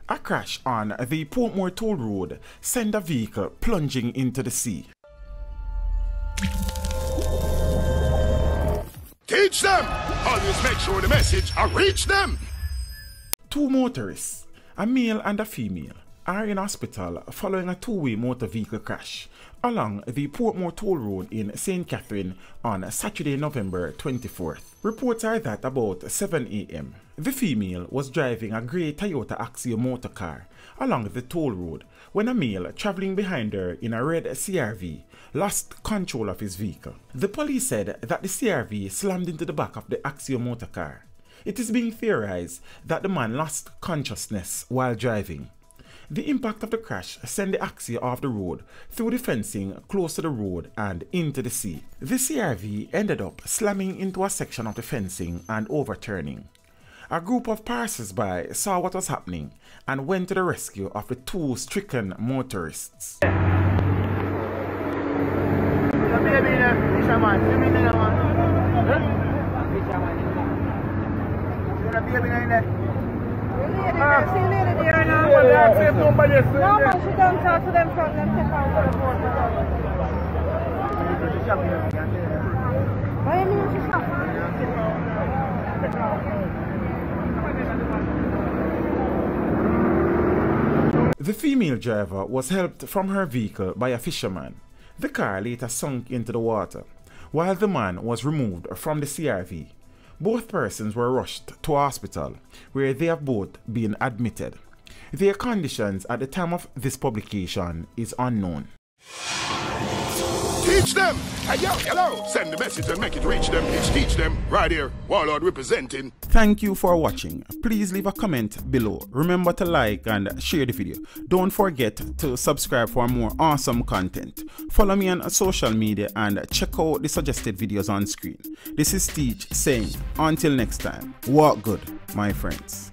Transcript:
A crash on the Portmore toll road sent a vehicle plunging into the sea. Teach them! Always make sure the message reach them! Two motorists, a male and a female, are in hospital following a two-way motor vehicle crash along the Portmore toll road in St. Catherine on Saturday, November 24th. Reports are that about 7 a.m. the female was driving a grey Toyota Axio motorcar along the toll road when a male travelling behind her in a red CRV lost control of his vehicle. The police said that the CRV slammed into the back of the Axio motorcar. It is being theorized that the man lost consciousness while driving. The impact of the crash sent the Axio off the road through the fencing close to the road and into the sea. The CRV ended up slamming into a section of the fencing and overturning. A group of passers-by saw what was happening and went to the rescue of the two stricken motorists. See you later, dear. No, man, she don't talk to them from them. Take out for the Portmore. Why you mean she stop? The female driver was helped from her vehicle by a fisherman. The car later sunk into the water, while the man was removed from the CRV. Both persons were rushed to a hospital, where they have both been admitted. Their conditions at the time of this publication is unknown. Teach them! Hey, yo, hello! Send the message and make it reach them. It's Teach Them, right here, Warlord representing. Thank you for watching. Please leave a comment below. Remember to like and share the video. Don't forget to subscribe for more awesome content. Follow me on social media and check out the suggested videos on screen. This is Teach saying, until next time, walk good, my friends.